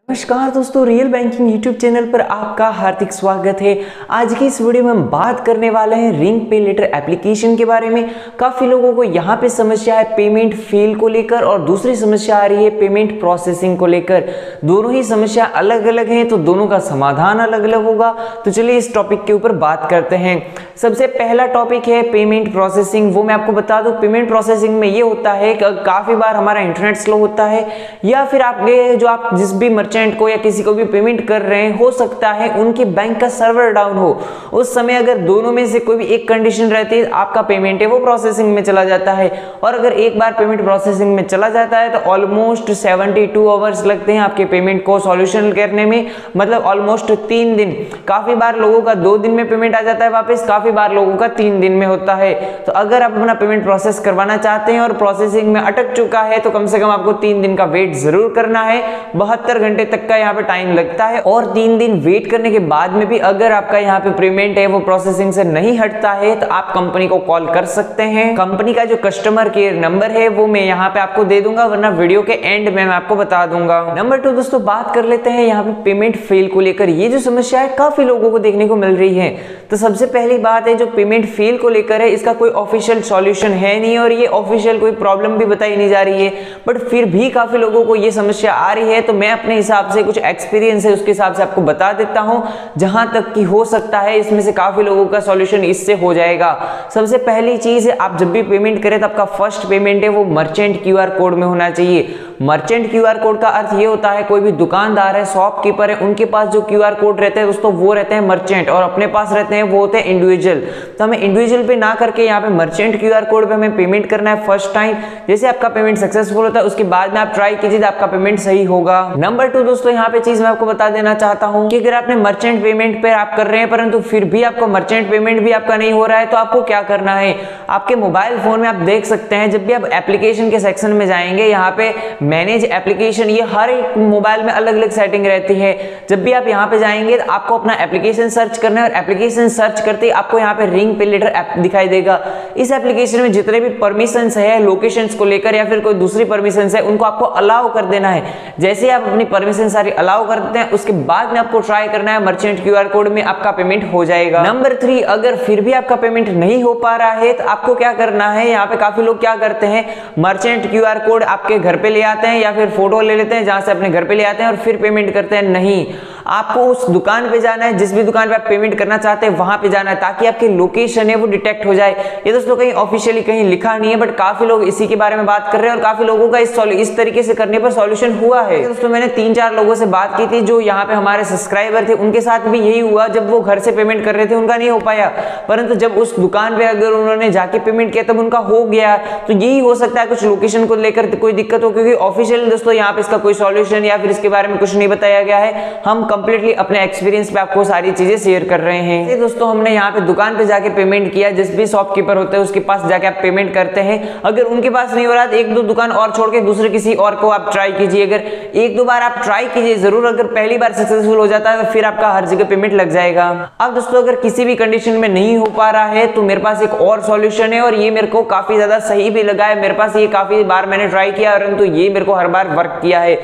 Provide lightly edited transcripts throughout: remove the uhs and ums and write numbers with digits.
नमस्कार दोस्तों, real banking YouTube channel पर आपका हार्दिक स्वागत है। आज की इस वीडियो में हम बात करने वाले हैं रिंग पे लेटर एप्लीकेशन के बारे में। काफ़ी लोगों को यहाँ पे समस्या है पेमेंट फेल को लेकर और दूसरी समस्या आ रही है पेमेंट प्रोसेसिंग को लेकर। दोनों ही समस्या अलग अलग हैं तो दोनों का समाधान अलग अलग होगा। तो चलिए इस टॉपिक के ऊपर बात करते हैं। सबसे पहला टॉपिक है पेमेंट प्रोसेसिंग। वो मैं आपको बता दूं, पेमेंट प्रोसेसिंग में ये होता है कि काफ़ी बार हमारा इंटरनेट स्लो होता है या फिर आप जिस भी मर्चेंट को या किसी को भी पेमेंट कर रहे हैं, हो सकता है उनके बैंक का सर्वर डाउन हो। उस समय अगर दोनों में से कोई भी एक कंडीशन रहती है, आपका पेमेंट है वो प्रोसेसिंग में चला जाता है। और अगर एक बार पेमेंट प्रोसेसिंग में चला जाता है तो ऑलमोस्ट 72 आवर्स लगते हैं आपके पेमेंट को सॉल्यूशन करने में, मतलब ऑलमोस्ट 3 दिन। काफी बार लोगों का 2 दिन में पेमेंट आ जाता है वापस, काफी बार लोगों का 3 दिन में होता है। तो अगर आप अपना पेमेंट प्रोसेस करवाना चाहते हैं और प्रोसेसिंग में अटक चुका है तो कम से कम आपको 3 दिन का वेट जरूर करना है। 72 घंटे तक का यहाँ पे टाइम लगता है और 3 दिन वेट करने के बाद में भी अगर आपका यहाँ पे पेमेंट है वो प्रोसेसिंग से नहीं हटता है तो आप कंपनी को कॉल कर सकते हैं। कंपनी का जो कस्टमर केयर नंबर है वो मैं यहाँ पे आपको दे दूंगा, वरना वीडियो के एंड में मैं आपको बता दूंगा। नंबर 2 दोस्तों, बात कर लेते हैं यहाँ पे पेमेंट फेल को लेकर। ये जो समस्या है काफी लोगों को देखने को मिल रही है। तो सबसे पहली बात है, जो पेमेंट फेल को लेकर है इसका कोई ऑफिशियल सॉल्यूशन है नहीं और ये ऑफिशियल कोई प्रॉब्लम भी बताई नहीं जा रही है, बट फिर भी काफी लोगों को ये समस्या आ रही है। तो मैं अपने हिसाब से कुछ एक्सपीरियंस है उसके हिसाब से आपको बता देता हूं, जहां तक कि हो सकता है इसमें से काफी लोगों का सॉल्यूशन इससे हो जाएगा। सबसे पहली चीज है, आप जब भी पेमेंट करें तो आपका फर्स्ट पेमेंट है वो मर्चेंट क्यूआर कोड में होना चाहिए। मर्चेंट क्यूआर कोड का अर्थ ये होता है कोई भी दुकानदार है, शॉपकीपर है, उनके पास जो क्यूआर कोड रहते हैं दोस्तों वो रहते हैं मर्चेंट और अपने पास रहते हैं वो होते हैं इंडिविजुअल। तो हमें इंडिविजुअल पे ना करके यहाँ पे मर्चेंट क्यूआर कोड पे हमें पेमेंट करना है फर्स्ट टाइम। जैसे आपका पेमेंट सक्सेसफुल होता है उसके बाद में आप ट्राई कीजिए तो आपका पेमेंट सही होगा। नंबर 2 दोस्तों, यहाँ पे चीज मैं आपको बता देना चाहता हूँ कि अगर आपने मर्चेंट पेमेंट पे आप कर रहे हैं परंतु फिर भी आपको मर्चेंट पेमेंट भी आपका नहीं हो रहा है तो आपको क्या करना है। आपके मोबाइल फोन में आप देख सकते हैं, जब भी आप एप्लीकेशन के सेक्शन में जाएंगे यहाँ पे मैनेज एप्लीकेशन, ये हर एक मोबाइल में अलग अलग सेटिंग रहती है। जब भी आप यहाँ पे जाएंगे तो आपको अपना एप्लीकेशन सर्च करना है और एप्लीकेशन सर्च करते ही आपको यहाँ पे रिंग पे लेटर ऐप दिखाई देगा। इस एप्लीकेशन में जितने भी परमिशंस है लोकेशंस को लेकर या फिर कोई दूसरी परमिशंस है उनको आपको अलाउ कर देना है। जैसे आप अपनी परमिशन सारी अलाउ कर देते हैं उसके बाद में आपको ट्राई करना है मर्चेंट क्यूआर कोड में आपका पेमेंट हो जाएगा। नंबर 3, अगर फिर भी आपका पेमेंट नहीं हो पा रहा है तो आपको क्या करना है। यहाँ पे काफी लोग क्या करते हैं, मर्चेंट क्यूआर कोड आपके घर पे ले आते हैं या फिर फोटो ले लेते हैं जहां से अपने घर पे ले आते हैं और फिर पेमेंट करते हैं। नहीं, आपको उस दुकान पे जाना है, जिस भी दुकान पे आप पेमेंट करना चाहते हैं वहां पे जाना है ताकि आपकी लोकेशन है वो डिटेक्ट हो जाए। ये दोस्तों कहीं ऑफिशियली कहीं लिखा नहीं है, बट काफी लोग इसी के बारे में बात कर रहे हैं और काफी लोगों का इस तरीके से करने पर सॉल्यूशन हुआ है। दोस्तों मैंने 3-4 लोगों से बात की थी जो यहाँ पे हमारे सब्सक्राइबर थे, उनके साथ भी यही हुआ। जब वो घर से पेमेंट कर रहे थे उनका नहीं हो पाया, परंतु जब उस दुकान पे अगर उन्होंने जाके पेमेंट किया तब उनका हो गया। तो यही हो सकता है कुछ लोकेशन को लेकर कोई दिक्कत हो, क्योंकि ऑफिशियल दोस्तों यहाँ पे इसका कोई सॉल्यूशन या फिर इसके बारे में कुछ नहीं बताया गया है। हम कंप्लीटली अपने एक्सपीरियंस पे आपको सारी चीजें शेयर कर रहे हैं। दोस्तों हमने यहाँ पे दुकान पे जाके पेमेंट किया, जिस भी शॉपकीपर होते हैं उसके पास जाके आप पेमेंट करते हैं। अगर उनके पास नहीं हो रहा तो 1-2 दुकान और छोड़ के दूसरे किसी और को आप ट्राई कीजिए। अगर 1-2 बार आप ट्राई कीजिए जरूर, अगर पहली बार सक्सेसफुल हो जाता है तो फिर आपका हर जगह पेमेंट लग जाएगा। अब दोस्तों अगर किसी भी कंडीशन में नहीं हो पा रहा है तो मेरे पास एक और सॉल्यूशन है और ये मेरे को काफी ज्यादा सही भी लगा है। मेरे पास ये काफी बार मैंने ट्राई किया परंतु ये मेरे को हर बार वर्क किया है।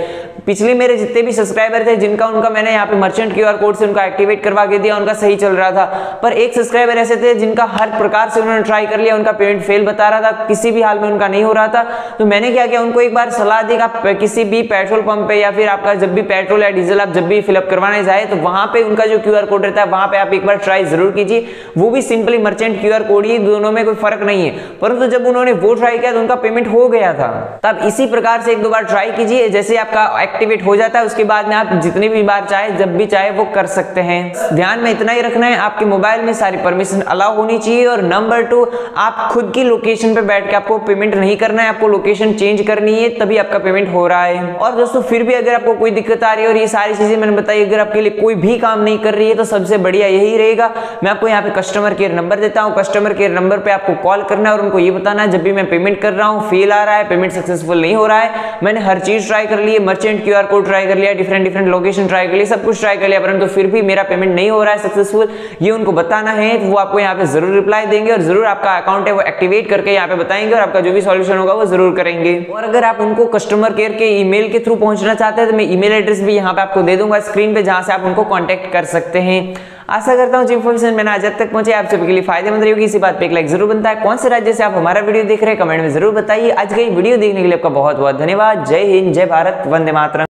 पिछले मेरे जितने भी सब्सक्राइबर थे उनका मैंने यहाँ पे मर्चेंट क्यूआर कोड से उनका एक्टिवेट करवा के दिया, उनका सही चल रहा था। पर एक सब्सक्राइबर ऐसे थे जिनका हर प्रकार से उन्होंने ट्राई कर लिया, उनका पेमेंट फेल बता रहा था, किसी भी हाल में उनका नहीं हो रहा था। तो मैंने क्या किया, उनको एक बार सलाह दी कि आप किसी भी पेट्रोल पंप पे या फिर आपका जब भी पेट्रोल या डीजल आप जब भी फिलअप करवाने जाए तो वहां पे उनका जो क्यूआर कोड रहता है वहां पे आप एक बार ट्राई जरूर कीजिए। वो भी सिंपली मर्चेंट क्यूआर कोड ही, दोनों में कोई फर्क नहीं है। परंतु जब उन्होंने वो ट्राई किया तो उनका पेमेंट हो गया था। तब इसी प्रकार से 1-2 बार ट्राई कीजिए, जैसे आपका एक्टिवेट हो जाता है उसके बाद में आप जितनी भी बार चाहे जब भी चाहे वो कर सकते हैं। ध्यान में इतना ही रखना है, आपके मोबाइल में सारी परमिशन अलाउ होनी चाहिए। और नंबर 2, आप खुद की लोकेशन पे बैठ के आपको पेमेंट नहीं करना है, आपको लोकेशन चेंज करनी है तभी आपका पेमेंट हो रहा है। और दोस्तों फिर भी अगर आपको कोई दिक्कत आ रही है और ये सारी चीजें मैंने बताई अगर आपके लिए कोई भी काम नहीं कर रही है तो सबसे बढ़िया यही रहेगा, मैं आपको यहाँ पे कस्टमर केयर नंबर देता हूँ। कस्टमर केयर नंबर पे आपको कॉल करना है और उनको ये बताना है जब भी मैं पेमेंट कर रहा हूँ फेल आ रहा है, पेमेंट सक्सेसफुल नहीं हो रहा है, मैंने हर चीज ट्राई कर ली है, मर्चेंट QR कोड ट्राई कर लिया, डिफरेंट लोकेशन ट्राई कर लिया, सब कुछ ट्राई कर लिया, परंतु फिर भी मेरा पेमेंट नहीं हो रहा है सक्सेसफुल, ये उनको बताना है, तो वो आपको यहाँ पे जरूर रिप्लाई देंगे और जरूर आपका अकाउंट है वो एक्टिवेट करके यहाँ पे बताएंगे और आपका जो भी सॉल्यूशन होगा वो जरूर करेंगे। और अगर आप उनको कस्टमर केयर के ईमेल के थ्रू पहुंचना चाहते हैं तो मैं ईमेल एड्रेस भी यहाँ पे आपको दे दूंगा स्क्रीन पे, जहां से आप उनको कांटेक्ट कर सकते हैं। आशा करता हूं जो इन्फॉर्मेशन मैंने आज तक पहुंचे आप सभी के लिए फायदेमंद रही होगी। इसी बात पे एक लाइक जरूर बनता है। कौन से राज्य से आप हमारा वीडियो देख रहे हैं कमेंट में जरूर बताइए। आज का ये वीडियो देखने के लिए आपका बहुत बहुत धन्यवाद। जय हिंद, जय भारत, वंदे मातरम।